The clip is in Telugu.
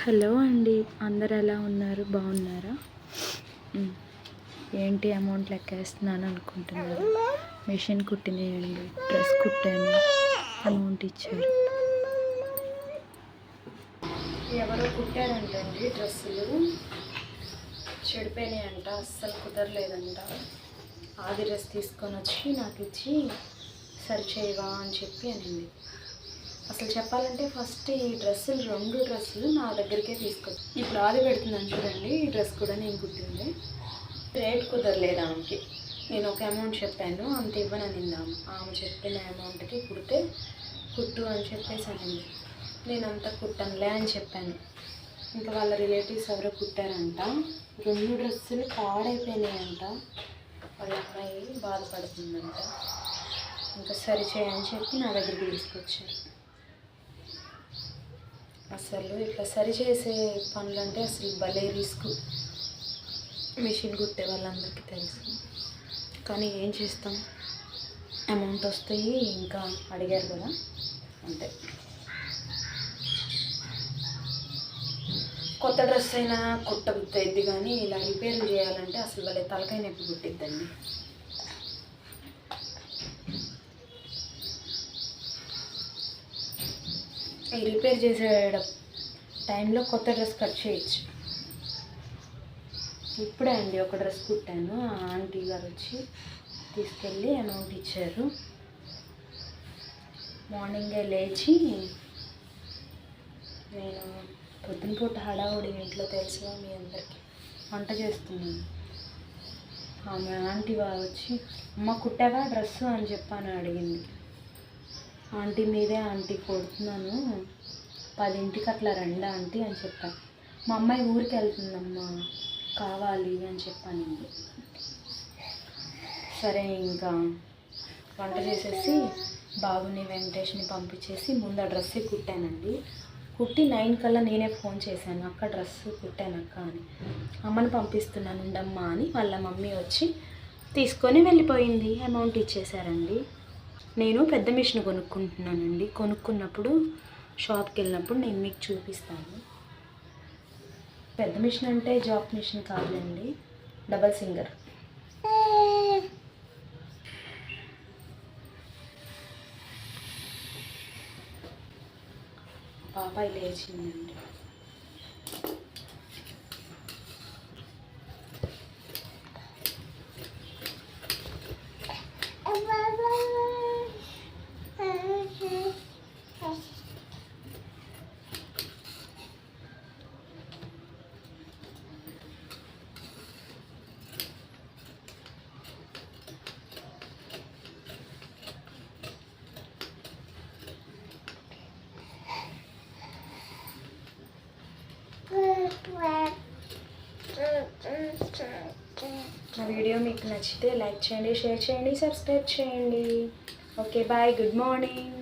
హలో అండి, అందరు ఎలా ఉన్నారు? బాగున్నారా? ఏంటి అమౌంట్ లెక్కేస్తున్నాను అనుకుంటున్నారు? మిషన్ కుట్టినాయండి, డ్రెస్ కుట్టాను, అమౌంట్ ఇచ్చారు. ఎవరో కుట్టారంటండి డ్రెస్సులు, చెడిపోయినాయంట, అస్సలు కుదరలేదంట. ఆది డ్రెస్ తీసుకొని వచ్చి నాకు ఇచ్చి సరి చేయవా అని చెప్పి అనింది. అసలు చెప్పాలంటే ఫస్ట్ ఈ రెండు డ్రెస్సులు నా దగ్గరికే తీసుకొచ్చి ఇప్పుడు ఆది పెడుతుందని చూడండి. ఈ డ్రెస్ కూడా నేను కుట్టింది. రేట్ కుదరలేదు ఆమెకి. నేను ఒక అమౌంట్ చెప్పాను, అంత ఇవ్వననిందాము. ఆమె చెప్పిన అమౌంట్కి కుడితే కుట్టు అని చెప్పేసి అనింది. నేను అంతా కుట్టనులే అని చెప్పాను. ఇంకా వాళ్ళ రిలేటివ్స్ ఎవరో కుట్టారంట, 2 డ్రెస్సులు పాడైపోయినాయంట. వాళ్ళ అమ్మాయి బాధపడుతుందంట. ఇంకా సరి చేయని చెప్పి నా దగ్గరికి తీసుకొచ్చారు. అసలు ఇట్లా సరి చేసే పనులు అంటే అసలు భలే రిస్క్. మిషన్ కుట్టే వాళ్ళందరికీ తెలుసు, కానీ ఏం చేస్తాం, అమౌంట్ వస్తాయి. ఇంకా అడిగారు కదా, అంతే. కొత్త డ్రెస్ అయినా కుట్టబుద్దయిద్ది, కానీ ఇలా రిపేర్లు చేయాలంటే అసలు భలే తలకాయ నొప్పి కుట్టిద్దండి. ఈ రిపేర్ చేసే టైంలో కొత్త డ్రెస్ కట్ చేయొచ్చు. ఇప్పుడే అండి ఒక డ్రెస్ కుట్టాను. ఆంటీ గారు వచ్చి తీసుకెళ్ళి అమౌంట్ ఇచ్చారు. మార్నింగే లేచి నేను పొద్దున పూట హడావుడి ఇంట్లో తెలుసుగా మీ అందరికీ, వంట చేస్తున్నాను. ఆమె ఆంటీ వాళ్ళు వచ్చి, అమ్మ కుట్టావా డ్రెస్సు అని చెప్పాను అడిగింది. ఆంటీ మీదే ఆంటీ కొడుతున్నాను, 10ంటికి అట్లా రండి ఆంటీ అని చెప్పాను. మా అమ్మాయి ఊరికి వెళ్తుందమ్మా, కావాలి అని చెప్పాను. సరే ఇంకా వంట చేసేసి బాబుని వెంకటేష్ని పంపించేసి ముందు ఆ డ్రెస్సే కుట్టానండి. కుట్టి 9 కల్లా నేనే ఫోన్ చేశాను, అక్క డ్రెస్సు కుట్టానక్క అని. అమ్మని పంపిస్తున్నాను ఉండమ్మా అని వాళ్ళ మమ్మీ వచ్చి తీసుకొని వెళ్ళిపోయింది. అమౌంట్ ఇచ్చేసారండి. నేను పెద్ద మిషన్ కొనుక్కుంటున్నానండి. కొనుక్కున్నప్పుడు షాప్కి వెళ్ళినప్పుడు నేను మీకు చూపిస్తాను. పెద్ద మిషన్ అంటే జాబ్ మిషన్ కాదండి, డబల్ సింగర్. పాపాయి లేచిందండి. నా వీడియో మీకు నచ్చితే లైక్ చేయండి, షేర్ చేయండి, సబ్స్క్రైబ్ చేయండి. Okay, bye, good morning.